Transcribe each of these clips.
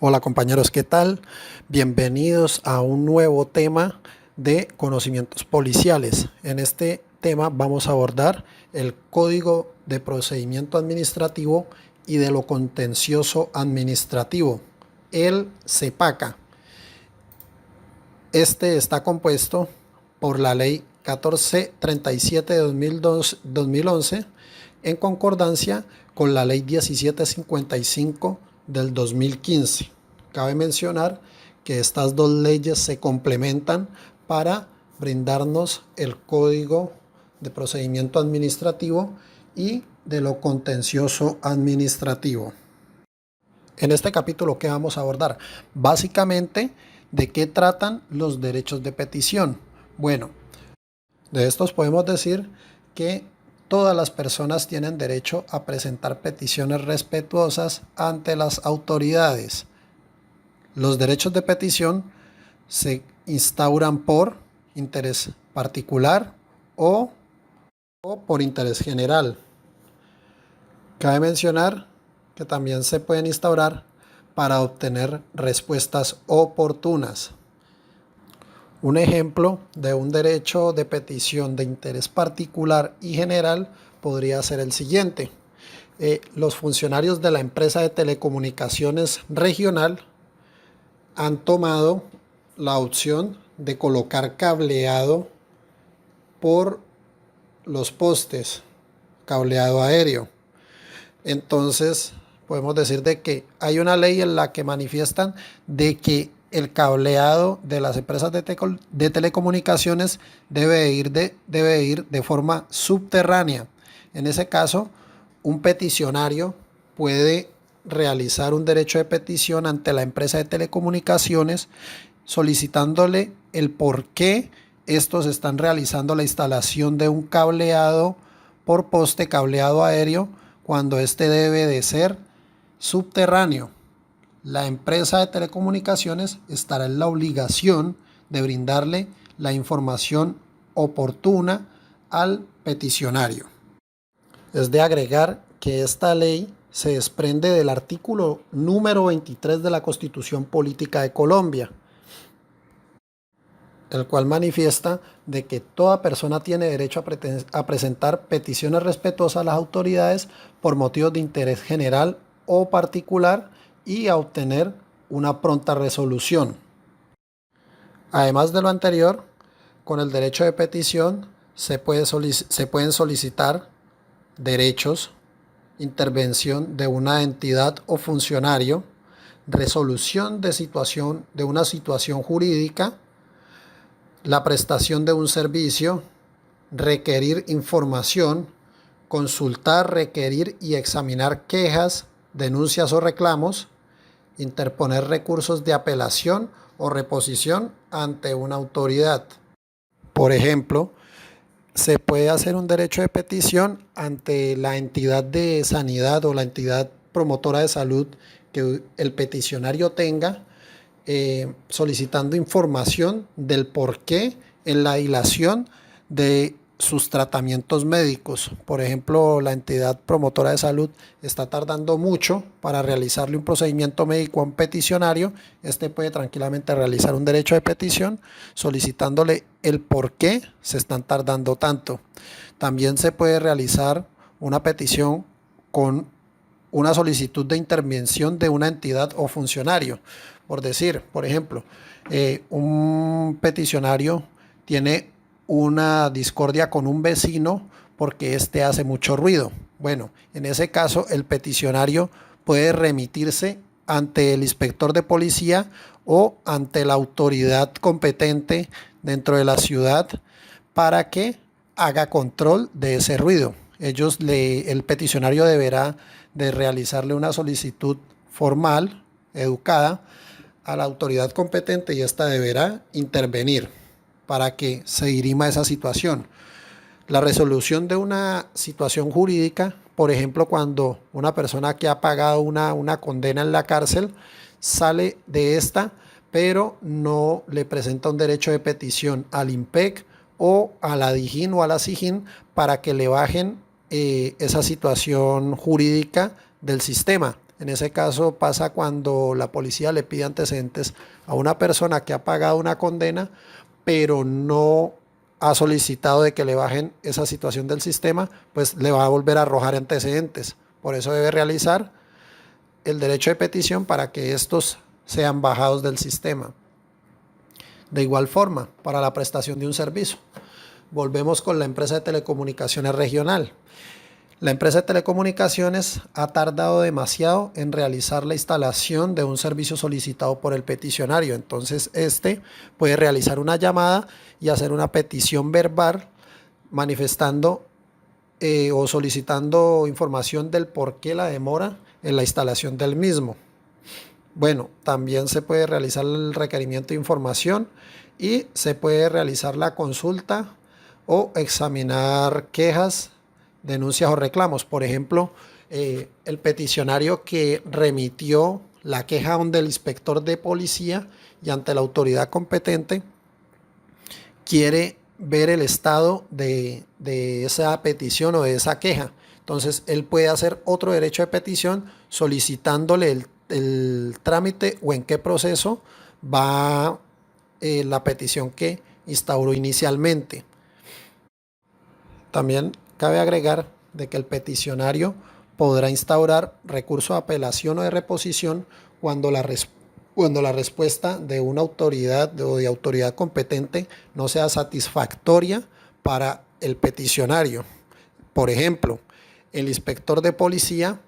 Hola compañeros, ¿qué tal? Bienvenidos a un nuevo tema de conocimientos policiales. En este tema vamos a abordar el Código de Procedimiento Administrativo y de lo Contencioso Administrativo, el CEPACA. Este está compuesto por la Ley 1437 de 2011 en concordancia con la Ley 1755 del 2015. Cabe mencionar que estas dos leyes se complementan para brindarnos el Código de Procedimiento Administrativo y de lo Contencioso Administrativo. En este capítulo, ¿qué vamos a abordar? Básicamente, ¿de qué tratan los derechos de petición? Bueno, de estos podemos decir que todas las personas tienen derecho a presentar peticiones respetuosas ante las autoridades. Los derechos de petición se instauran por interés particular o por interés general. Cabe mencionar que también se pueden instaurar para obtener respuestas oportunas. Un ejemplo de un derecho de petición de interés particular y general podría ser el siguiente. Los funcionarios de la empresa de telecomunicaciones regional han tomado la opción de colocar cableado por los postes, cableado aéreo. Entonces, podemos decir de que hay una ley en la que manifiestan de que el cableado de las empresas de telecomunicaciones debe ir de forma subterránea. En ese caso, un peticionario puede realizar un derecho de petición ante la empresa de telecomunicaciones solicitándole el por qué estos están realizando la instalación de un cableado por poste, cableado aéreo, cuando este debe de ser subterráneo. La empresa de telecomunicaciones estará en la obligación de brindarle la información oportuna al peticionario. Es de agregar que esta ley se desprende del artículo número 23 de la Constitución Política de Colombia, el cual manifiesta de que toda persona tiene derecho a presentar peticiones respetuosas a las autoridades por motivos de interés general o particular y a obtener una pronta resolución. Además de lo anterior, con el derecho de petición se pueden solicitar derechos, intervención de una entidad o funcionario, resolución de una situación jurídica, la prestación de un servicio, requerir información, consultar, requerir y examinar quejas, denuncias o reclamos, interponer recursos de apelación o reposición ante una autoridad. Por ejemplo, se puede hacer un derecho de petición ante la entidad de sanidad o la entidad promotora de salud que el peticionario tenga, solicitando información del porqué en la dilación de sus tratamientos médicos. Por ejemplo, la entidad promotora de salud está tardando mucho para realizarle un procedimiento médico a un peticionario. Este puede tranquilamente realizar un derecho de petición solicitándole el por qué se están tardando tanto. También se puede realizar una petición con una solicitud de intervención de una entidad o funcionario. Por decir, por ejemplo, un peticionario tiene una discordia con un vecino porque éste hace mucho ruido. Bueno, en ese caso el peticionario puede remitirse ante el inspector de policía o ante la autoridad competente dentro de la ciudad para que haga control de ese ruido. El peticionario deberá de realizarle una solicitud formal, educada, a la autoridad competente y ésta deberá intervenir para que se dirima esa situación. La resolución de una situación jurídica, por ejemplo, cuando una persona que ha pagado una condena en la cárcel sale de esta, pero no le presenta un derecho de petición al IMPEC o a la DIJÍN o a la SIJÍN para que le bajen esa situación jurídica del sistema. En ese caso pasa cuando la policía le pide antecedentes a una persona que ha pagado una condena, pero no ha solicitado de que le bajen esa situación del sistema, pues le va a volver a arrojar antecedentes. Por eso debe realizar el derecho de petición para que estos sean bajados del sistema. De igual forma, para la prestación de un servicio. Volvemos con la empresa de telecomunicaciones regional. La empresa de telecomunicaciones ha tardado demasiado en realizar la instalación de un servicio solicitado por el peticionario. Entonces, este puede realizar una llamada y hacer una petición verbal manifestando o solicitando información del por qué la demora en la instalación del mismo. Bueno, también se puede realizar el requerimiento de información y se puede realizar la consulta o examinar quejas, denuncias o reclamos. Por ejemplo, el peticionario que remitió la queja donde el inspector de policía y ante la autoridad competente quiere ver el estado de esa petición o de esa queja. Entonces, él puede hacer otro derecho de petición solicitándole el trámite o en qué proceso va la petición que instauró inicialmente. También cabe agregar de que el peticionario podrá instaurar recurso de apelación o de reposición cuando la respuesta de una autoridad o de autoridad competente no sea satisfactoria para el peticionario. Por ejemplo, el inspector de policía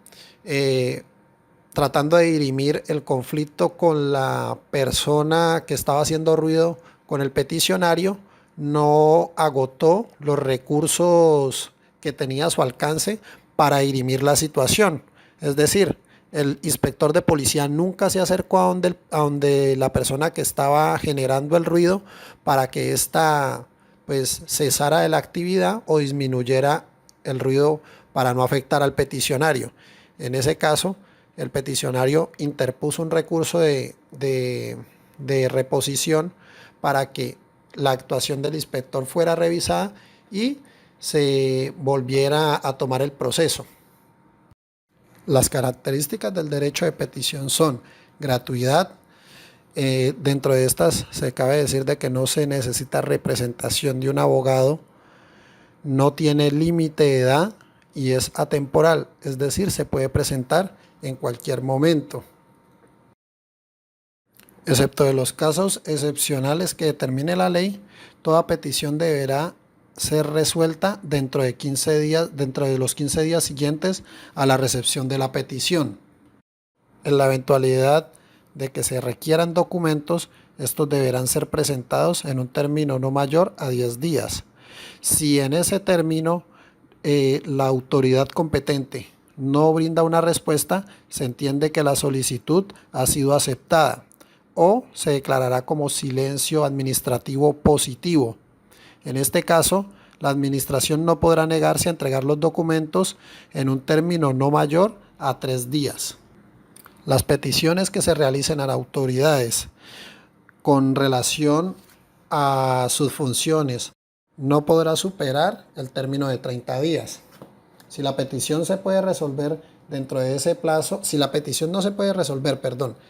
tratando de dirimir el conflicto con la persona que estaba haciendo ruido con el peticionario, no agotó los recursos que tenía a su alcance para dirimir la situación. Es decir, el inspector de policía nunca se acercó a donde la persona que estaba generando el ruido para que ésta pues cesara de la actividad o disminuyera el ruido para no afectar al peticionario. En ese caso, el peticionario interpuso un recurso de reposición para que la actuación del inspector fuera revisada y se volviera a tomar el proceso. Las características del derecho de petición son gratuidad. Dentro de estas se cabe decir de que no se necesita representación de un abogado, no tiene límite de edad y es atemporal, es decir, se puede presentar en cualquier momento. Excepto de los casos excepcionales que determine la ley, toda petición deberá ser resuelta dentro de los 15 días siguientes a la recepción de la petición. En la eventualidad de que se requieran documentos, estos deberán ser presentados en un término no mayor a 10 días. Si en ese término la autoridad competente no brinda una respuesta, se entiende que la solicitud ha sido aceptada o se declarará como silencio administrativo positivo. En este caso, la administración no podrá negarse a entregar los documentos en un término no mayor a 3 días. Las peticiones que se realicen a las autoridades con relación a sus funciones no podrá superar el término de 30 días. Si la petición se puede resolver dentro de ese plazo, si la petición no se puede resolver,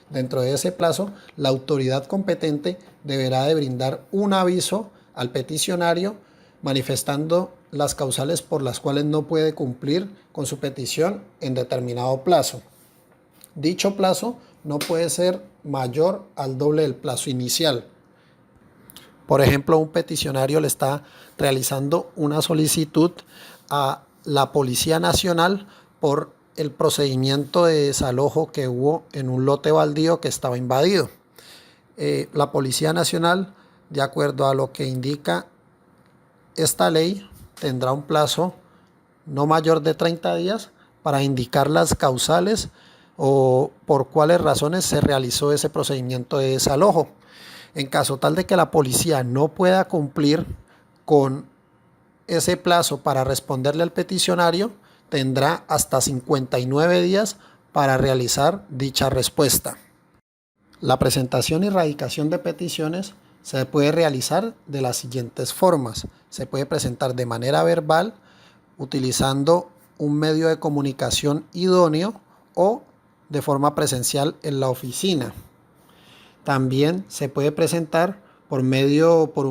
dentro de ese plazo, la autoridad competente deberá de brindar un aviso al peticionario manifestando las causales por las cuales no puede cumplir con su petición en determinado plazo. Dicho plazo no puede ser mayor al doble del plazo inicial. Por ejemplo, un peticionario le está realizando una solicitud a la Policía Nacional por el procedimiento de desalojo que hubo en un lote baldío que estaba invadido. La Policía Nacional, de acuerdo a lo que indica esta ley, tendrá un plazo no mayor de 30 días para indicar las causales o por cuáles razones se realizó ese procedimiento de desalojo. En caso tal de que la policía no pueda cumplir con ese plazo para responderle al peticionario, tendrá hasta 59 días para realizar dicha respuesta. La presentación y radicación de peticiones se puede realizar de las siguientes formas. Se puede presentar de manera verbal, utilizando un medio de comunicación idóneo o de forma presencial en la oficina. También se puede presentar por un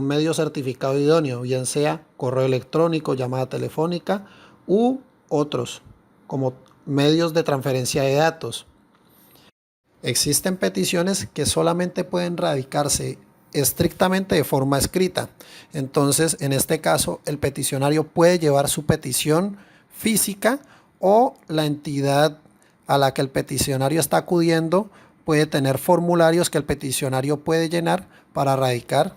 medio certificado idóneo, bien sea correo electrónico, llamada telefónica u otros, como medios de transferencia de datos. Existen peticiones que solamente pueden radicarse estrictamente de forma escrita. Entonces, en este caso, el peticionario puede llevar su petición física o la entidad a la que el peticionario está acudiendo puede tener formularios que el peticionario puede llenar para radicar,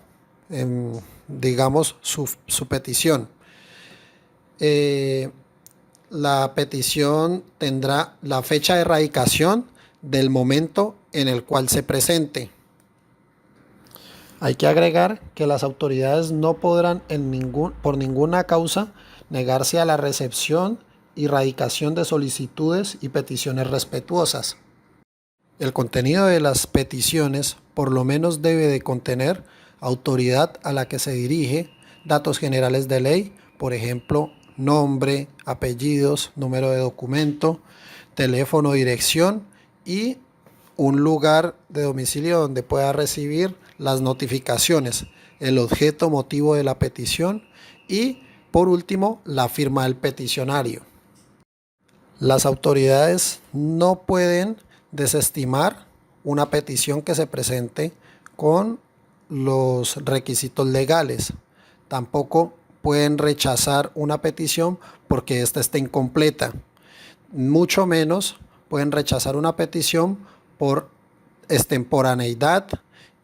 digamos, su petición. La petición tendrá la fecha de radicación del momento en el cual se presente. Hay que agregar que las autoridades no podrán por ninguna causa negarse a la recepción y radicación de solicitudes y peticiones respetuosas. El contenido de las peticiones por lo menos debe de contener autoridad a la que se dirige, datos generales de ley, por ejemplo, nombre, apellidos, número de documento, teléfono, dirección y un lugar de domicilio donde pueda recibir las notificaciones, el objeto motivo de la petición y, por último, la firma del peticionario. Las autoridades no pueden desestimar una petición que se presente con los requisitos legales. Tampoco pueden rechazar una petición porque ésta esté incompleta. Mucho menos pueden rechazar una petición por extemporaneidad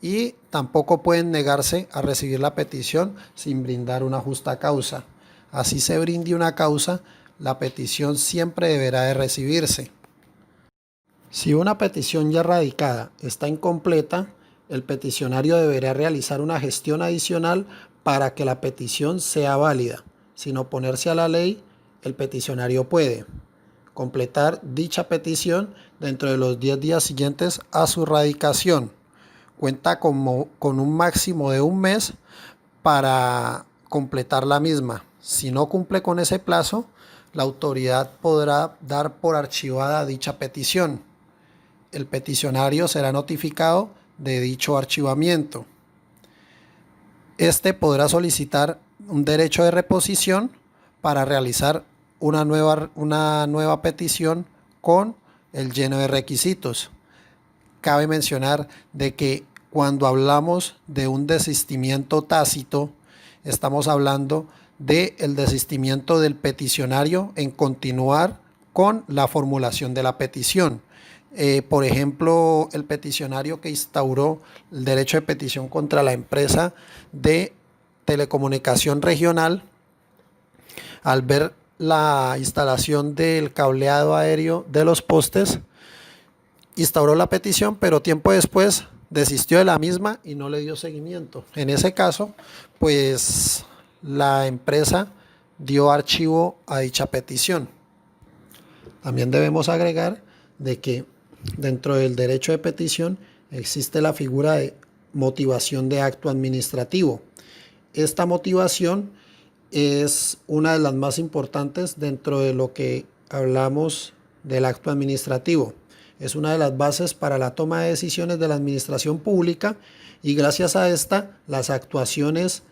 y tampoco pueden negarse a recibir la petición sin brindar una justa causa. Así se brinde una causa, la petición siempre deberá de recibirse. Si una petición ya radicada está incompleta, el peticionario deberá realizar una gestión adicional para que la petición sea válida. Sin oponerse a la ley, el peticionario puede completar dicha petición dentro de los 10 días siguientes a su radicación. Cuenta con un máximo de un mes para completar la misma. Si no cumple con ese plazo, la autoridad podrá dar por archivada dicha petición. El peticionario será notificado de dicho archivamiento. Este podrá solicitar un derecho de reposición para realizar una nueva petición con el lleno de requisitos. Cabe mencionar de que cuando hablamos de un desistimiento tácito, estamos hablando del desistimiento del peticionario en continuar con la formulación de la petición. Por ejemplo, el peticionario que instauró el derecho de petición contra la empresa de telecomunicación regional, al ver la instalación del cableado aéreo de los postes, instauró la petición, pero tiempo después desistió de la misma y no le dio seguimiento. En ese caso, pues la empresa dio archivo a dicha petición. También debemos agregar de que dentro del derecho de petición existe la figura de motivación de acto administrativo. Esta motivación es una de las más importantes dentro de lo que hablamos del acto administrativo. Es una de las bases para la toma de decisiones de la administración pública y gracias a esta las actuaciones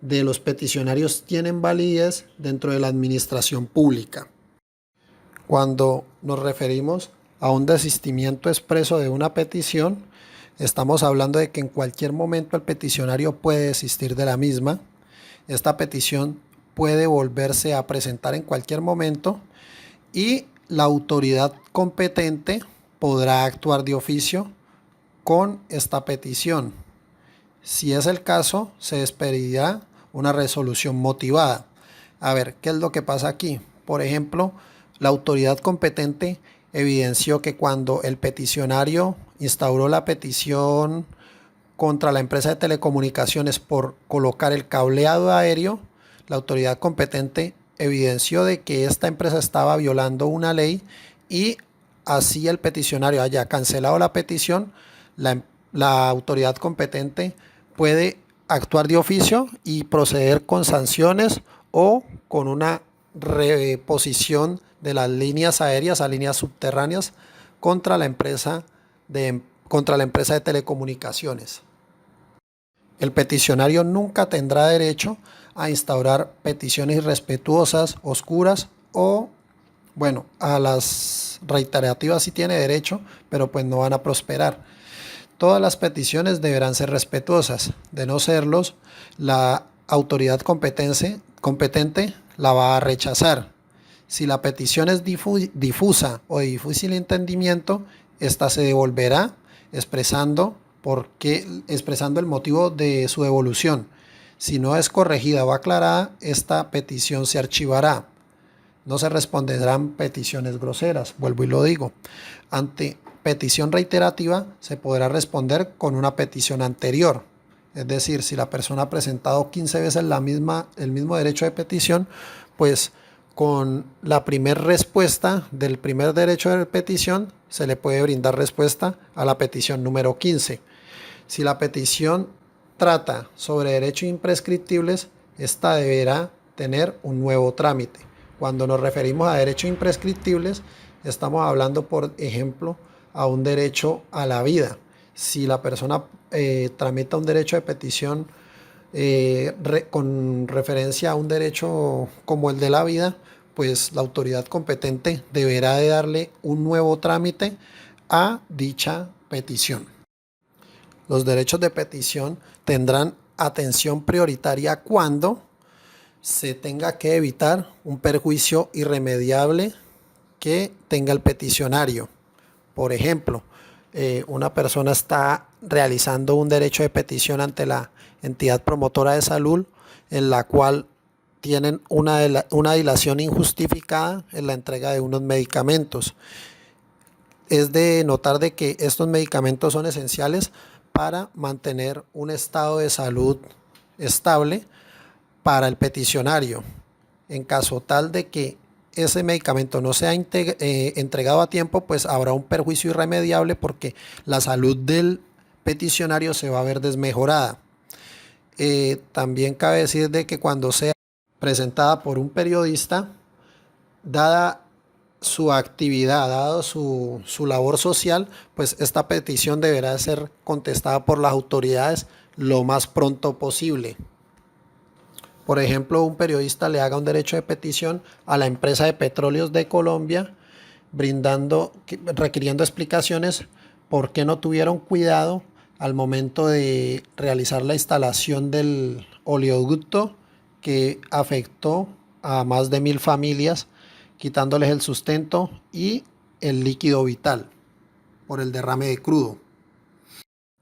de los peticionarios tienen validez dentro de la administración pública. Cuando nos referimos a un desistimiento expreso de una petición, estamos hablando de que en cualquier momento el peticionario puede desistir de la misma. Esta petición puede volverse a presentar en cualquier momento y la autoridad competente podrá actuar de oficio con esta petición. Si es el caso, se expedirá una resolución motivada. A ver, ¿qué es lo que pasa aquí? Por ejemplo, la autoridad competente evidenció que cuando el peticionario instauró la petición contra la empresa de telecomunicaciones por colocar el cableado aéreo, la autoridad competente evidenció de que esta empresa estaba violando una ley y así el peticionario haya cancelado la petición, la autoridad competente puede actuar de oficio y proceder con sanciones o con una reposición de las líneas aéreas a líneas subterráneas contra la empresa de telecomunicaciones. El peticionario nunca tendrá derecho a instaurar peticiones irrespetuosas, oscuras o, bueno, a las reiterativas sí tiene derecho, pero pues no van a prosperar. Todas las peticiones deberán ser respetuosas. De no serlos, la autoridad competente la va a rechazar. Si la petición es difusa o de difícil entendimiento, esta se devolverá expresando el motivo de su devolución. Si no es corregida o aclarada, esta petición se archivará. No se responderán peticiones groseras, vuelvo y lo digo. Ante petición reiterativa se podrá responder con una petición anterior. Es decir, si la persona ha presentado 15 veces el mismo derecho de petición, pues con la primera respuesta del primer derecho de petición se le puede brindar respuesta a la petición número 15. Si la petición trata sobre derechos imprescriptibles, esta deberá tener un nuevo trámite. Cuando nos referimos a derechos imprescriptibles, estamos hablando, por ejemplo, a un derecho a la vida. Si la persona tramita un derecho de petición con referencia a un derecho como el de la vida, pues la autoridad competente deberá de darle un nuevo trámite a dicha petición. Los derechos de petición tendrán atención prioritaria cuando se tenga que evitar un perjuicio irremediable que tenga el peticionario. Por ejemplo, una persona está realizando un derecho de petición ante la entidad promotora de salud, en la cual tienen una dilación injustificada en la entrega de unos medicamentos. Es de notar de que estos medicamentos son esenciales para mantener un estado de salud estable para el peticionario. En caso tal de que ese medicamento no sea entregado a tiempo, pues habrá un perjuicio irremediable porque la salud del peticionario se va a ver desmejorada. También cabe decir de que cuando sea presentada por un periodista, dada su actividad, dado su labor social, pues esta petición deberá ser contestada por las autoridades lo más pronto posible. Por ejemplo, un periodista le haga un derecho de petición a la empresa de petróleos de Colombia, requiriendo explicaciones por qué no tuvieron cuidado al momento de realizar la instalación del oleoducto que afectó a más de 1000 familias, quitándoles el sustento y el líquido vital por el derrame de crudo.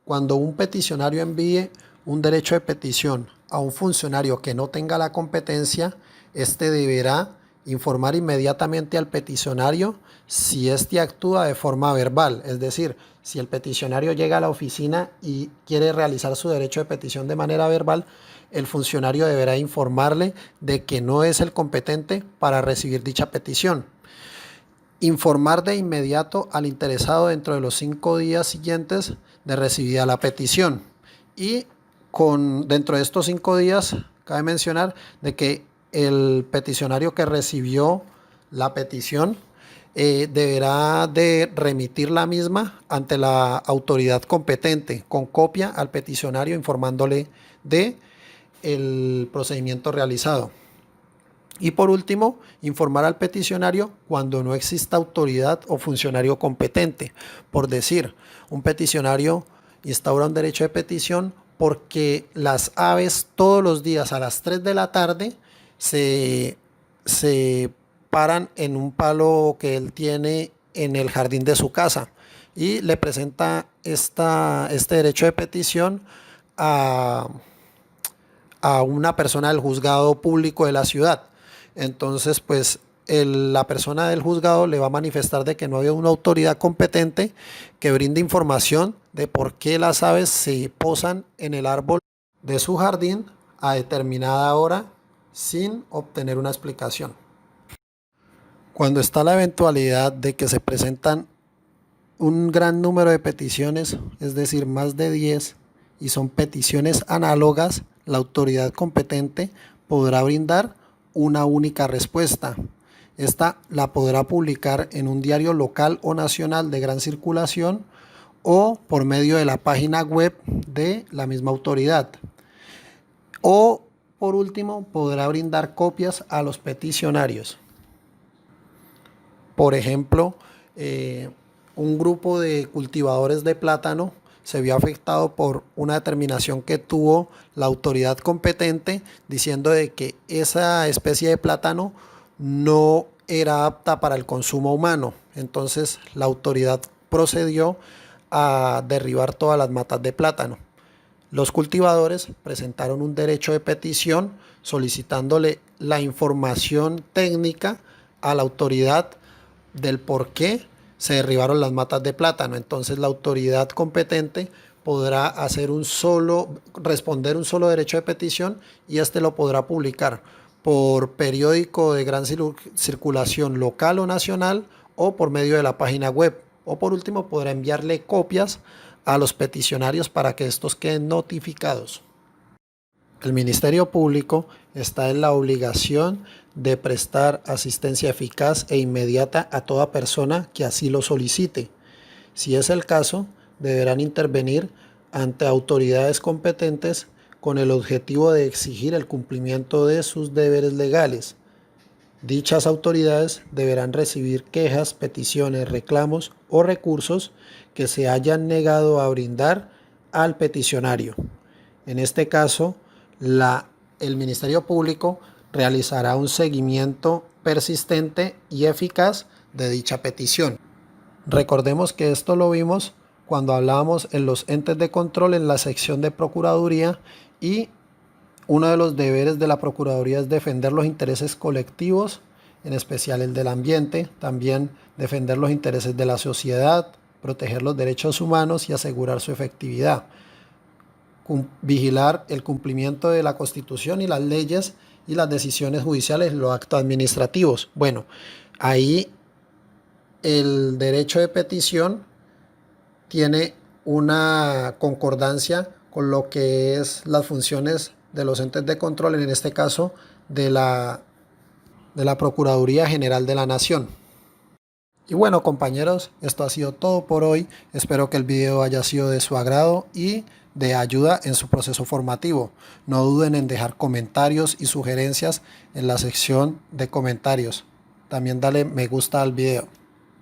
Cuando un peticionario envíe un derecho de petición a un funcionario que no tenga la competencia, este deberá informar inmediatamente al peticionario si éste actúa de forma verbal. Es decir, si el peticionario llega a la oficina y quiere realizar su derecho de petición de manera verbal, el funcionario deberá informarle de que no es el competente para recibir dicha petición. Informar de inmediato al interesado dentro de los 5 días siguientes de recibida la petición. Y dentro de estos 5 días, cabe mencionar de que el peticionario que recibió la petición deberá de remitir la misma ante la autoridad competente con copia al peticionario informándole de el procedimiento realizado. Y por último, informar al peticionario cuando no exista autoridad o funcionario competente. Por decir, un peticionario instaura un derecho de petición porque las aves todos los días a las 3 de la tarde se paran en un palo que él tiene en el jardín de su casa y le presenta este derecho de petición a una persona del juzgado público de la ciudad. Entonces, pues la persona del juzgado le va a manifestar de que no había una autoridad competente que brinde información de por qué las aves se posan en el árbol de su jardín a determinada hora sin obtener una explicación. Cuando está la eventualidad de que se presentan un gran número de peticiones, es decir, más de 10, y son peticiones análogas, la autoridad competente podrá brindar una única respuesta. Esta la podrá publicar en un diario local o nacional de gran circulación o por medio de la página web de la misma autoridad. O, por último, podrá brindar copias a los peticionarios. Por ejemplo, un grupo de cultivadores de plátano se vio afectado por una determinación que tuvo la autoridad competente diciendo de que esa especie de plátano no era apta para el consumo humano. Entonces la autoridad procedió a derribar todas las matas de plátano. Los cultivadores presentaron un derecho de petición solicitándole la información técnica a la autoridad del por qué se derribaron las matas de plátano. Entonces la autoridad competente podrá responder un solo derecho de petición y este lo podrá publicar por periódico de gran circulación local o nacional o por medio de la página web. O por último podrá enviarle copias a los peticionarios para que estos queden notificados. El Ministerio Público está en la obligación de prestar asistencia eficaz e inmediata a toda persona que así lo solicite. Si es el caso, deberán intervenir ante autoridades competentes con el objetivo de exigir el cumplimiento de sus deberes legales. Dichas autoridades deberán recibir quejas, peticiones, reclamos o recursos que se hayan negado a brindar al peticionario. En este caso, el Ministerio Público realizará un seguimiento persistente y eficaz de dicha petición. Recordemos que esto lo vimos cuando hablábamos en los entes de control en la sección de Procuraduría y uno de los deberes de la Procuraduría es defender los intereses colectivos, en especial el del ambiente, también defender los intereses de la sociedad, proteger los derechos humanos y asegurar su efectividad. Vigilar el cumplimiento de la Constitución y las leyes y las decisiones judiciales, los actos administrativos. Bueno, ahí el derecho de petición tiene una concordancia con lo que es las funciones de los entes de control, en este caso de la Procuraduría General de la Nación. Y bueno, compañeros, esto ha sido todo por hoy. Espero que el video haya sido de su agrado y de ayuda en su proceso formativo. No duden en dejar comentarios y sugerencias en la sección de comentarios. También dale me gusta al video.